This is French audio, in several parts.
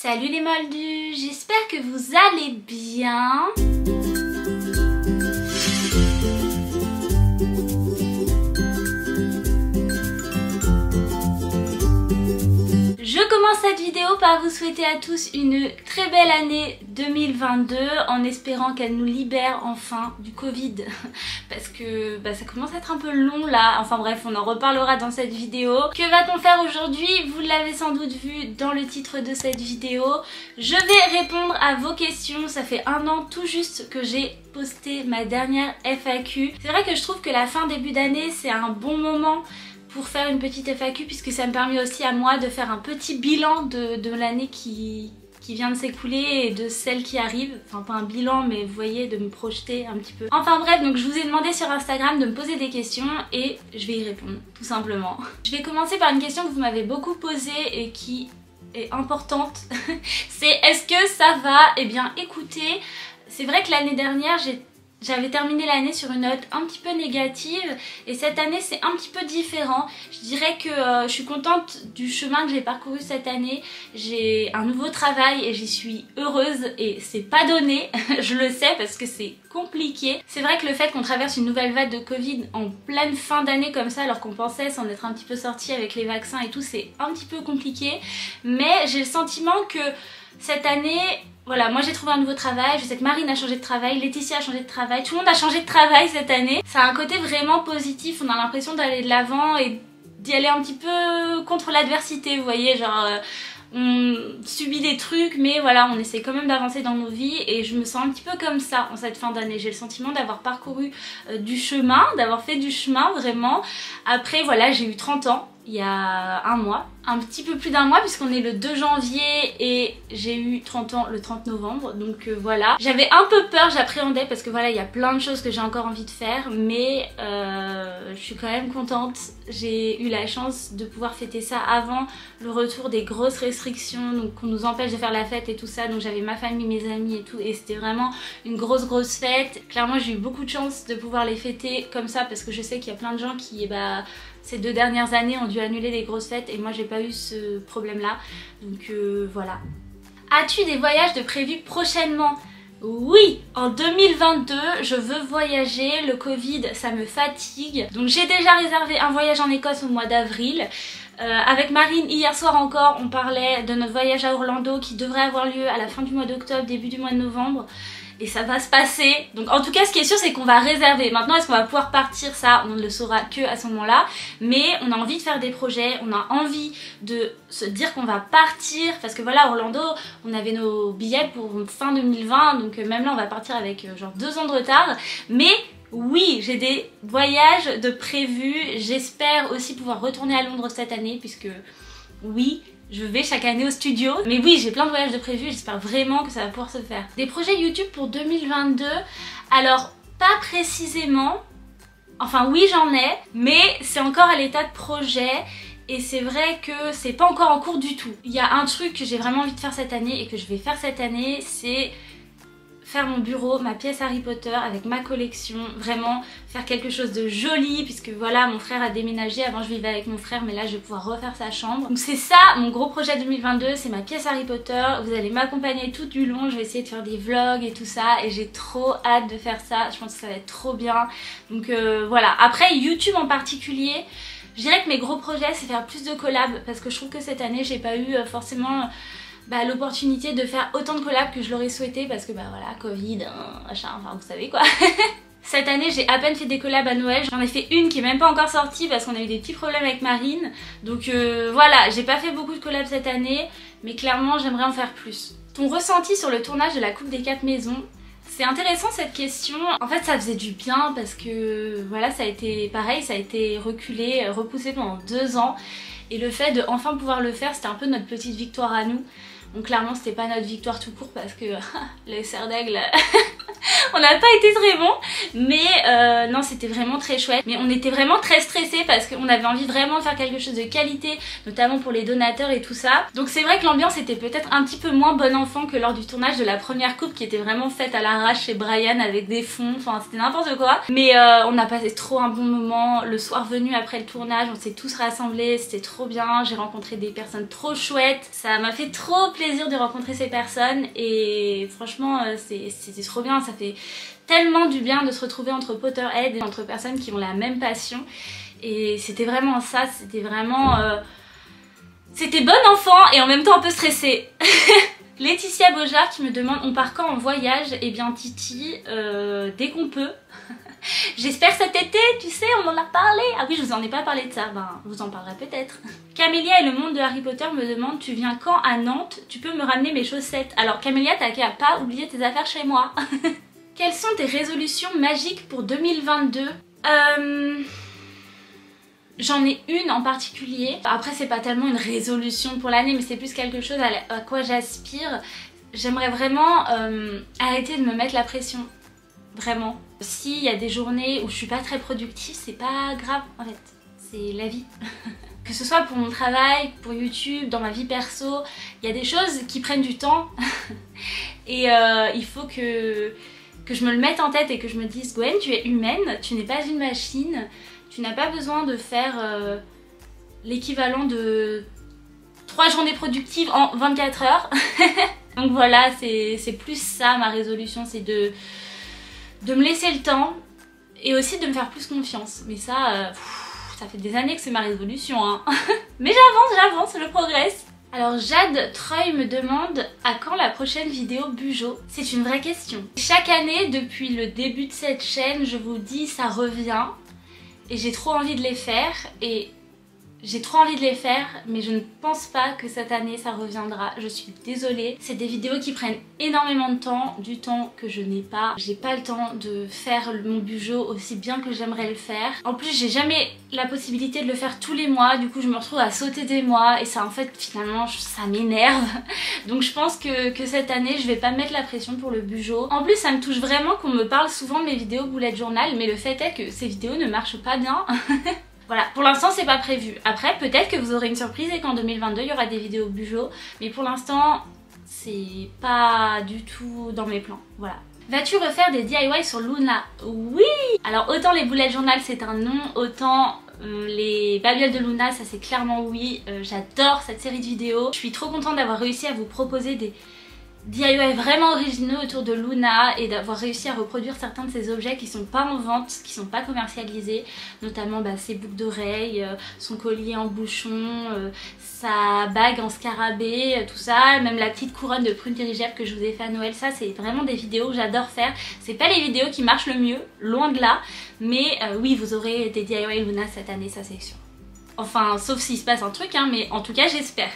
Salut les moldus, j'espère que vous allez bien. Je commence cette vidéo par vous souhaiter à tous une très belle année 2022 en espérant qu'elle nous libère enfin du Covid parce que ça commence à être un peu long là, enfin bref on en reparlera dans cette vidéo. Que va-t-on faire aujourd'hui? Vous l'avez sans doute vu dans le titre de cette vidéo. Je vais répondre à vos questions, ça fait un an tout juste que j'ai posté ma dernière FAQ. C'est vrai que je trouve que la fin début d'année c'est un bon moment pour faire une petite FAQ puisque ça me permet aussi à moi de faire un petit bilan de l'année qui vient de s'écouler et de celle qui arrive. Enfin pas un bilan mais vous voyez, de me projeter un petit peu. Enfin bref, donc je vous ai demandé sur Instagram de me poser des questions et je vais y répondre tout simplement. Je vais commencer par une question que vous m'avez beaucoup posée et qui est importante. C'est est-ce que ça va? Eh bien écoutez, c'est vrai que l'année dernière j'avais terminé l'année sur une note un petit peu négative et cette année c'est un petit peu différent. Je dirais que je suis contente du chemin que j'ai parcouru cette année. J'ai un nouveau travail et j'y suis heureuse et c'est pas donné, je le sais parce que c'est compliqué. C'est vrai que le fait qu'on traverse une nouvelle vague de Covid en pleine fin d'année comme ça alors qu'on pensait s'en être un petit peu sorti avec les vaccins et tout, c'est un petit peu compliqué. Mais j'ai le sentiment que cette année, voilà, moi j'ai trouvé un nouveau travail, je sais que Marine a changé de travail, Laetitia a changé de travail, tout le monde a changé de travail cette année. Ça a un côté vraiment positif, on a l'impression d'aller de l'avant et d'y aller un petit peu contre l'adversité, vous voyez, genre on subit des trucs mais voilà, on essaie quand même d'avancer dans nos vies et je me sens un petit peu comme ça en cette fin d'année. J'ai le sentiment d'avoir parcouru du chemin, d'avoir fait du chemin vraiment. Après voilà, j'ai eu 30 ans. Il y a un mois, un petit peu plus d'un mois puisqu'on est le 2 janvier et j'ai eu 30 ans le 30 novembre, donc voilà. J'avais un peu peur, j'appréhendais parce que voilà, il y a plein de choses que j'ai encore envie de faire mais je suis quand même contente. J'ai eu la chance de pouvoir fêter ça avant le retour des grosses restrictions, donc qu'on nous empêche de faire la fête et tout ça, donc j'avais ma famille, mes amis et tout et c'était vraiment une grosse fête. Clairement j'ai eu beaucoup de chance de pouvoir les fêter comme ça parce que je sais qu'il y a plein de gens qui ces 2 dernières années ont dû annuler les grosses fêtes et moi j'ai pas eu ce problème là, donc voilà. As-tu des voyages de prévus prochainement? Oui, en 2022 je veux voyager, le Covid ça me fatigue, donc j'ai déjà réservé un voyage en Écosse au mois d'avril. Avec Marine hier soir encore on parlait de notre voyage à Orlando qui devrait avoir lieu à la fin du mois d'octobre, début du mois de novembre. Et ça va se passer. Donc en tout cas ce qui est sûr c'est qu'on va réserver. Maintenant est-ce qu'on va pouvoir partir, ça on ne le saura que à ce moment là. Mais on a envie de faire des projets, on a envie de se dire qu'on va partir. Parce que voilà, Orlando on avait nos billets pour fin 2020. Donc même là on va partir avec genre 2 ans de retard. Mais oui, j'ai des voyages de prévus. J'espère aussi pouvoir retourner à Londres cette année puisque oui, je vais chaque année au studio. Mais oui, j'ai plein de voyages de prévus, j'espère vraiment que ça va pouvoir se faire. Des projets YouTube pour 2022, alors pas précisément, enfin oui j'en ai, mais c'est encore à l'état de projet. Et c'est vrai que c'est pas encore en cours du tout. Il y a un truc que j'ai vraiment envie de faire cette année et que je vais faire cette année, c'est faire mon bureau, ma pièce Harry Potter avec ma collection, vraiment faire quelque chose de joli puisque voilà, mon frère a déménagé, avant je vivais avec mon frère mais là je vais pouvoir refaire sa chambre. Donc c'est ça mon gros projet 2022, c'est ma pièce Harry Potter. Vous allez m'accompagner tout du long, je vais essayer de faire des vlogs et tout ça et j'ai trop hâte de faire ça, je pense que ça va être trop bien. Donc voilà, après YouTube en particulier, je dirais que mes gros projets c'est faire plus de collabs parce que je trouve que cette année j'ai pas eu forcément l'opportunité de faire autant de collabs que je l'aurais souhaité parce que voilà, Covid, machin, enfin vous savez quoi. Cette année j'ai à peine fait des collabs à Noël, j'en ai fait une qui est même pas encore sortie parce qu'on a eu des petits problèmes avec Marine. Donc voilà, j'ai pas fait beaucoup de collabs cette année mais clairement j'aimerais en faire plus. Ton ressenti sur le tournage de la Coupe des 4 maisons? C'est intéressant cette question. En fait ça faisait du bien parce que voilà, ça a été pareil, ça a été reculé, repoussé pendant 2 ans. Et le fait de enfin pouvoir le faire, c'était un peu notre petite victoire à nous. Donc clairement c'était pas notre victoire tout court parce que les serres d'aigle On n'a pas été très bon, mais non, c'était vraiment très chouette. Mais on était vraiment très stressés parce qu'on avait envie vraiment de faire quelque chose de qualité, notamment pour les donateurs et tout ça. Donc c'est vrai que l'ambiance était peut-être un petit peu moins bon enfant que lors du tournage de la première coupe qui était vraiment faite à l'arrache chez Brian avec des fonds, enfin c'était n'importe quoi. Mais on a passé trop un bon moment. Le soir venu après le tournage, on s'est tous rassemblés, c'était trop bien. J'ai rencontré des personnes trop chouettes. Ça m'a fait trop plaisir de rencontrer ces personnes et franchement c'était trop bien. Ça fait tellement du bien de se retrouver entre Potterhead et entre personnes qui ont la même passion. Et c'était vraiment ça, c'était vraiment... C'était bon enfant et en même temps un peu stressé. Laetitia Beaujard qui me demande on part quand en voyage? Eh bien Titi, dès qu'on peut. J'espère cet été, tu sais, on en a parlé. Ah oui, je vous en ai pas parlé de ça, ben je vous en parlerai peut-être. Camélia et le monde de Harry Potter me demandent tu viens quand à Nantes? Tu peux me ramener mes chaussettes? Alors Camélia, t'as qu'à pas oublier tes affaires chez moi. Quelles sont tes résolutions magiques pour 2022? J'en ai une en particulier. Après c'est pas tellement une résolution pour l'année mais c'est plus quelque chose à quoi j'aspire. J'aimerais vraiment arrêter de me mettre la pression. Vraiment. S'il y a des journées où je suis pas très productive, c'est pas grave en fait. C'est la vie. Que ce soit pour mon travail, pour YouTube, dans ma vie perso, il y a des choses qui prennent du temps. Et il faut que je me le mette en tête et que je me dise Gwen, tu es humaine, tu n'es pas une machine. Tu n'as pas besoin de faire l'équivalent de 3 journées productives en 24 heures. Donc voilà, c'est plus ça ma résolution, c'est de me laisser le temps et aussi de me faire plus confiance. Mais ça, ça fait des années que c'est ma résolution. Hein. Mais j'avance, je progresse. Alors Jade Treuil me demande à quand la prochaine vidéo Bugeaud? C'est une vraie question. Chaque année, depuis le début de cette chaîne, je vous dis ça revient. Et j'ai trop envie de les faire mais je ne pense pas que cette année ça reviendra, je suis désolée. C'est des vidéos qui prennent énormément de temps, du temps que je n'ai pas. J'ai pas le temps de faire mon Bugeaud aussi bien que j'aimerais le faire. En plus j'ai jamais la possibilité de le faire tous les mois, du coup je me retrouve à sauter des mois et ça en fait finalement ça m'énerve. Donc je pense que cette année je vais pas mettre la pression pour le Bugeaud. En plus ça me touche vraiment qu'on me parle souvent de mes vidéos bullet journal, mais le fait est que ces vidéos ne marchent pas bien. Voilà, pour l'instant c'est pas prévu. Après peut-être que vous aurez une surprise et qu'en 2022 il y aura des vidéos Bugeaud. Mais pour l'instant c'est pas du tout dans mes plans, voilà. Vas-tu refaire des DIY sur Luna? Oui. Alors autant les bullet journal c'est un non, autant les babioles de Luna ça c'est clairement oui. J'adore cette série de vidéos. Je suis trop contente d'avoir réussi à vous proposer des DIY vraiment originaux autour de Luna et d'avoir réussi à reproduire certains de ces objets qui sont pas en vente, qui sont pas commercialisés, notamment ses boucles d'oreilles, son collier en bouchon, sa bague en scarabée, tout ça, même la petite couronne de prune dirigeable que je vous ai fait à Noël. Ça c'est vraiment des vidéos que j'adore faire. C'est pas les vidéos qui marchent le mieux, loin de là, mais oui vous aurez des DIY Luna cette année, ça c'est sûr. Enfin sauf s'il se passe un truc hein, mais en tout cas j'espère.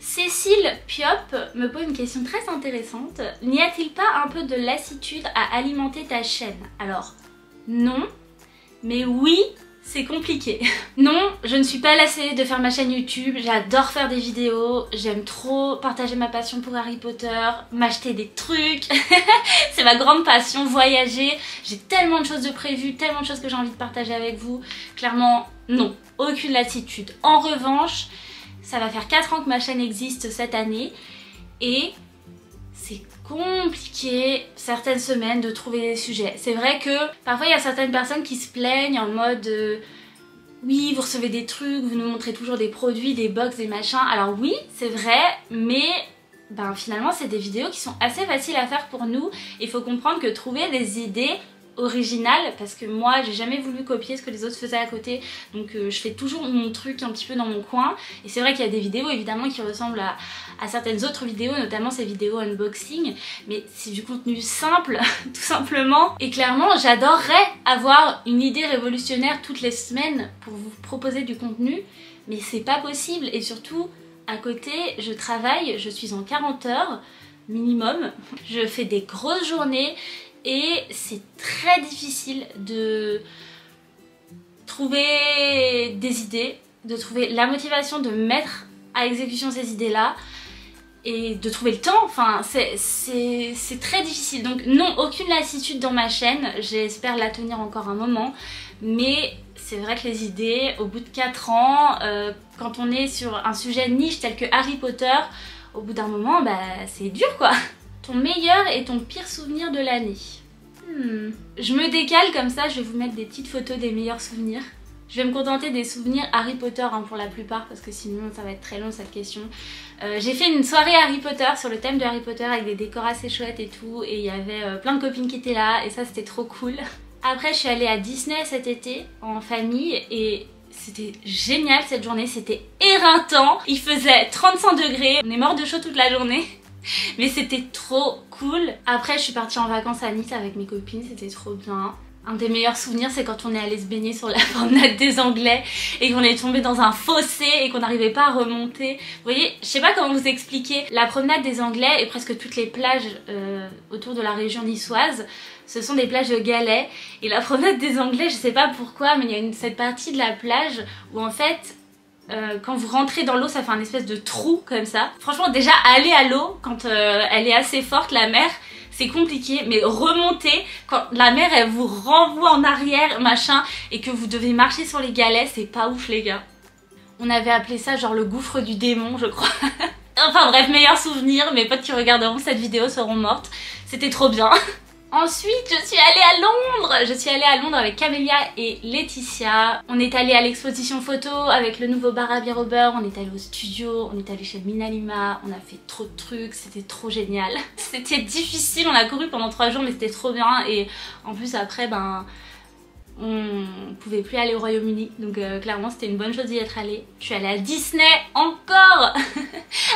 Cécile Piop me pose une question très intéressante. N'y a-t-il pas un peu de lassitude à alimenter ta chaîne? Alors, non, mais oui, c'est compliqué. Non, je ne suis pas lassée de faire ma chaîne YouTube, j'adore faire des vidéos, j'aime trop partager ma passion pour Harry Potter, m'acheter des trucs, c'est ma grande passion, voyager, j'ai tellement de choses de prévues, tellement de choses que j'ai envie de partager avec vous. Clairement, non, aucune lassitude. En revanche, ça va faire 4 ans que ma chaîne existe cette année et c'est compliqué certaines semaines de trouver des sujets. C'est vrai que parfois il y a certaines personnes qui se plaignent en mode oui vous recevez des trucs, vous nous montrez toujours des produits, des box, des machins. Alors oui c'est vrai mais finalement c'est des vidéos qui sont assez faciles à faire pour nous. Il faut comprendre que trouver des idées original parce que moi j'ai jamais voulu copier ce que les autres faisaient à côté, donc je fais toujours mon truc un petit peu dans mon coin. Et c'est vrai qu'il y a des vidéos évidemment qui ressemblent à certaines autres vidéos, notamment ces vidéos unboxing, mais c'est du contenu simple tout simplement. Et clairement j'adorerais avoir une idée révolutionnaire toutes les semaines pour vous proposer du contenu, mais c'est pas possible. Et surtout à côté je travaille, je suis en 40 heures minimum, je fais des grosses journées et c'est très difficile de trouver des idées, de trouver la motivation de mettre à exécution ces idées-là. et de trouver le temps, enfin c'est très difficile. Donc non, aucune lassitude dans ma chaîne, j'espère la tenir encore un moment, mais c'est vrai que les idées, au bout de 4 ans, quand on est sur un sujet niche tel que Harry Potter, au bout d'un moment, bah c'est dur quoi. Ton meilleur et ton pire souvenir de l'année. Je me décale comme ça, je vais vous mettre des petites photos des meilleurs souvenirs. Je vais me contenter des souvenirs Harry Potter hein, pour la plupart parce que sinon ça va être très long cette question. J'ai fait une soirée Harry Potter sur le thème de Harry Potter avec des décors assez chouettes et tout, et il y avait plein de copines qui étaient là et ça c'était trop cool. Après je suis allée à Disney cet été en famille et c'était génial cette journée, c'était éreintant. Il faisait 35 degrés, on est mort de chaud toute la journée. Mais c'était trop cool. Après je suis partie en vacances à Nice avec mes copines, c'était trop bien. Un des meilleurs souvenirs c'est quand on est allé se baigner sur la promenade des Anglais et qu'on est tombé dans un fossé et qu'on n'arrivait pas à remonter. Vous voyez, je sais pas comment vous expliquer. La promenade des Anglais et presque toutes les plages autour de la région niçoise, ce sont des plages de galets. Et la promenade des Anglais, je sais pas pourquoi, mais il y a cette partie de la plage où en fait quand vous rentrez dans l'eau ça fait un espèce de trou comme ça. Franchement déjà aller à l'eau quand elle est assez forte la mer c'est compliqué, mais remonter quand la mer elle vous renvoie en arrière machin et que vous devez marcher sur les galets c'est pas ouf les gars. On avait appelé ça genre le gouffre du démon je crois. Enfin bref, meilleur souvenir, mes potes qui regarderont cette vidéo seront mortes, c'était trop bien. Ensuite, je suis allée à Londres. Je suis allée à Londres avec Camélia et Laetitia. On est allé à l'exposition photo avec le nouveau bar à Birober. On est allé au studio, on est allé chez Minalima. On a fait trop de trucs, c'était trop génial. C'était difficile, on a couru pendant 3 jours mais c'était trop bien. Et en plus après, ben, on pouvait plus aller au Royaume-Uni. Donc clairement c'était une bonne chose d'y être allée. Je suis allée à Disney encore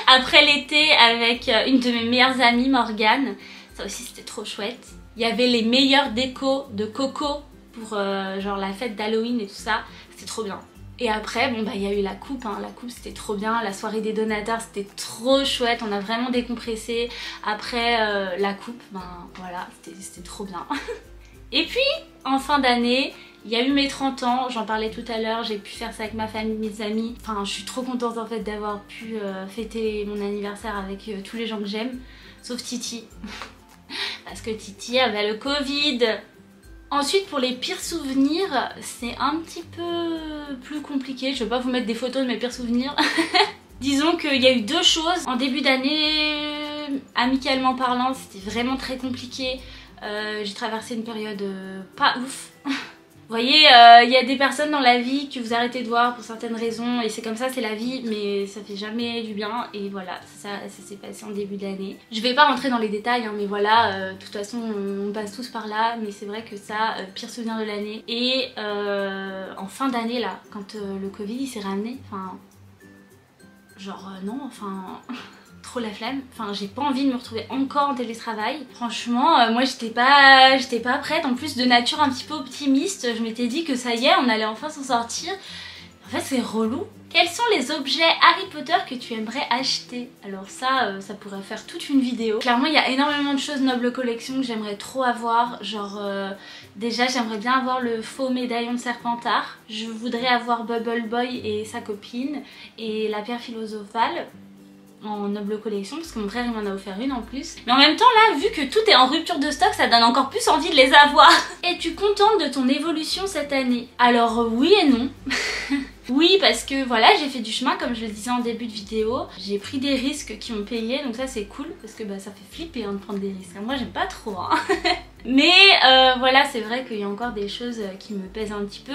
après l'été avec une de mes meilleures amies, Morgane. Ça aussi c'était trop chouette. Il y avait les meilleures décos de Coco pour genre la fête d'Halloween et tout ça. C'était trop bien. Et après, bon bah il y a eu la coupe, hein. La coupe c'était trop bien. La soirée des donateurs c'était trop chouette. On a vraiment décompressé. Après la coupe, ben voilà, c'était trop bien. Et puis, en fin d'année, il y a eu mes 30 ans. J'en parlais tout à l'heure. J'ai pu faire ça avec ma famille, mes amis. Enfin, je suis trop contente en fait d'avoir pu fêter mon anniversaire avec tous les gens que j'aime. Sauf Titi. Parce que Titi avait le Covid. Ensuite pour les pires souvenirs, c'est un petit peu plus compliqué. Je vais pas vous mettre des photos de mes pires souvenirs. Disons qu'il y a eu 2 choses. En début d'année, amicalement parlant, c'était vraiment très compliqué. J'ai traversé une période pas ouf. Vous voyez, il y a des personnes dans la vie que vous arrêtez de voir pour certaines raisons et c'est comme ça, c'est la vie, mais ça fait jamais du bien et voilà, ça s'est passé en début d'année. Je vais pas rentrer dans les détails, hein, mais voilà, de toute façon on passe tous par là, mais c'est vrai que ça, pire souvenir de l'année. Et en fin d'année là, quand le Covid il s'est ramené, enfin, genre non, enfin... trop la flemme, enfin j'ai pas envie de me retrouver encore en télétravail. Franchement moi j'étais pas prête, en plus de nature un petit peu optimiste, je m'étais dit que ça y est on allait enfin s'en sortir. En fait c'est relou. Quels sont les objets Harry Potter que tu aimerais acheter? Alors ça, ça pourrait faire toute une vidéo. Clairement il y a énormément de choses Noble Collection que j'aimerais trop avoir. Genre déjà j'aimerais bien avoir le faux médaillon de Serpentard. Je voudrais avoir Bubble Boy et sa copine et la pierre philosophale en Noble Collection parce que mon frère il m'en a offert une en plus. Mais en même temps là, vu que tout est en rupture de stock, ça donne encore plus envie de les avoir. Es-tu contente de ton évolution cette année? Alors oui et non. Oui parce que voilà, j'ai fait du chemin comme je le disais en début de vidéo. J'ai pris des risques qui m'ont payé, donc ça c'est cool parce que bah, ça fait flipper hein, de prendre des risques. Moi j'aime pas trop hein. Mais voilà, c'est vrai qu'il y a encore des choses qui me pèsent un petit peu.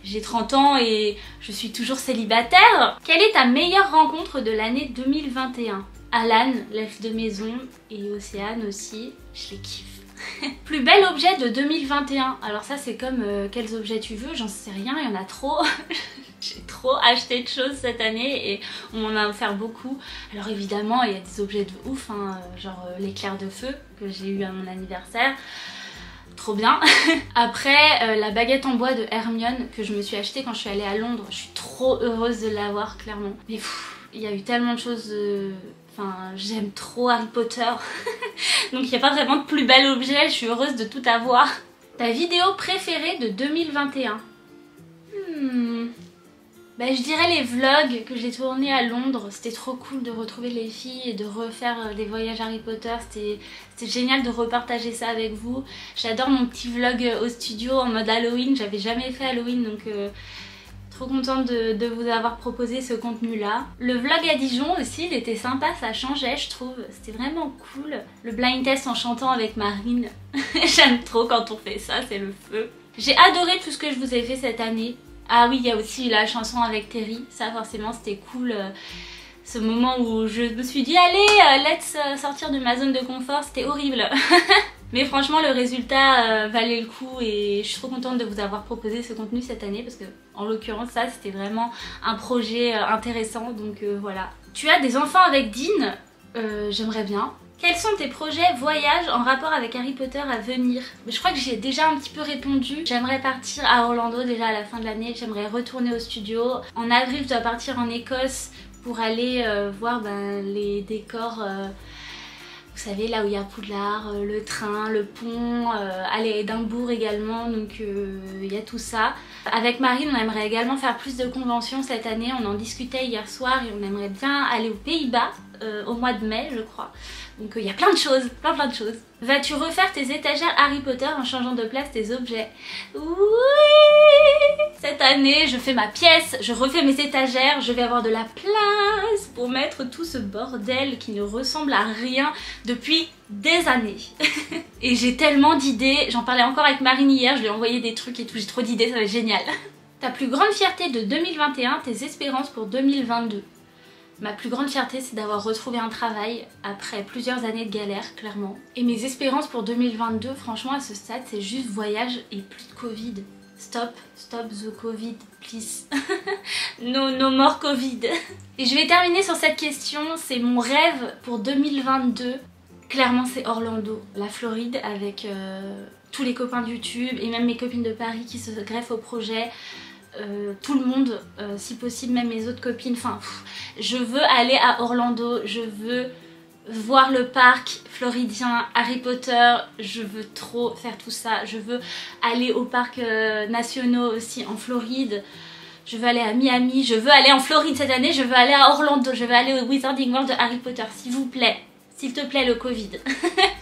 J'ai 30 ans et je suis toujours célibataire. Quelle est ta meilleure rencontre de l'année 2021? Alan, l'elfe de maison, et Océane aussi, je les kiffe. Plus bel objet de 2021. Alors ça c'est comme quels objets tu veux, j'en sais rien, il y en a trop. J'ai trop acheté de choses cette année et on m'en a offert beaucoup. Alors évidemment il y a des objets de ouf, hein, genre l'éclair de feu que j'ai eu à mon anniversaire. Trop bien. Après la baguette en bois de Hermione que je me suis achetée quand je suis allée à Londres. Je suis trop heureuse de l'avoir clairement. Mais il y a eu tellement de choses... Enfin, j'aime trop Harry Potter. Donc il n'y a pas vraiment de plus bel objet, je suis heureuse de tout avoir. Ta vidéo préférée de 2021? Je dirais les vlogs que j'ai tournés à Londres. C'était trop cool de retrouver les filles et de refaire des voyages Harry Potter. C'était génial de repartager ça avec vous. J'adore mon petit vlog au studio en mode Halloween. J'avais jamais fait Halloween donc trop contente de vous avoir proposé ce contenu là. Le vlog à Dijon aussi, il était sympa, ça changeait je trouve. C'était vraiment cool. Le blind test en chantant avec Marine. J'aime trop quand on fait ça, c'est le feu. J'ai adoré tout ce que je vous ai fait cette année. Ah oui, il y a aussi la chanson avec Terry, ça forcément c'était cool. Ce moment où je me suis dit allez, let's sortir de ma zone de confort, c'était horrible. Mais franchement le résultat valait le coup et je suis trop contente de vous avoir proposé ce contenu cette année parce que en l'occurrence ça c'était vraiment un projet intéressant donc voilà. Tu as des enfants avec Dean, j'aimerais bien. Quels sont tes projets voyages en rapport avec Harry Potter à venir? Je crois que j'ai déjà un petit peu répondu. J'aimerais partir à Orlando déjà à la fin de l'année, j'aimerais retourner au studio. En avril je dois partir en Écosse pour aller voir les décors, vous savez là où il y a Poudlard, le train, le pont, aller à Édimbourg également, donc il y a tout ça. Avec Marine on aimerait également faire plus de conventions cette année, on en discutait hier soir et on aimerait bien aller aux Pays-Bas au mois de mai je crois. Donc il y a plein de choses, plein de choses. Vas-tu refaire tes étagères Harry Potter en changeant de place tes objets? Oui! Cette année je fais ma pièce, je refais mes étagères, je vais avoir de la place pour mettre tout ce bordel qui ne ressemble à rien depuis des années. Et j'ai tellement d'idées, j'en parlais encore avec Marine hier, je lui ai envoyé des trucs et tout, j'ai trop d'idées, ça va être génial. Ta plus grande fierté de 2021, tes espérances pour 2022? Ma plus grande fierté c'est d'avoir retrouvé un travail après plusieurs années de galère clairement. Et mes espérances pour 2022 franchement à ce stade c'est juste voyage et plus de Covid. Stop the Covid please. No more Covid. Et je vais terminer sur cette question, c'est mon rêve pour 2022. Clairement c'est Orlando, la Floride avec tous les copains de YouTube et même mes copines de Paris qui se greffent au projet. Tout le monde, si possible même mes autres copines, enfin je veux aller à Orlando, je veux voir le parc floridien, Harry Potter, je veux trop faire tout ça, je veux aller aux parcs nationaux aussi en Floride, je veux aller à Miami, je veux aller en Floride cette année, je veux aller à Orlando, je veux aller au Wizarding World de Harry Potter, s'il vous plaît. S'il te plaît le Covid.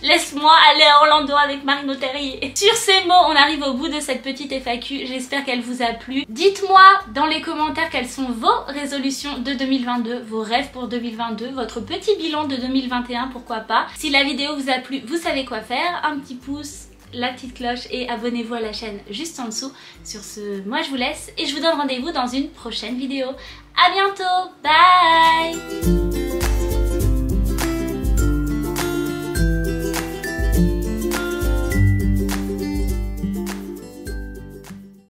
Laisse-moi aller à Orlando avec Marine Terrier. Sur ces mots, on arrive au bout de cette petite FAQ. J'espère qu'elle vous a plu. Dites-moi dans les commentaires quelles sont vos résolutions de 2022, vos rêves pour 2022, votre petit bilan de 2021, pourquoi pas. Si la vidéo vous a plu, vous savez quoi faire. Un petit pouce, la petite cloche et abonnez-vous à la chaîne juste en dessous. Sur ce, moi je vous laisse et je vous donne rendez-vous dans une prochaine vidéo. À bientôt, bye!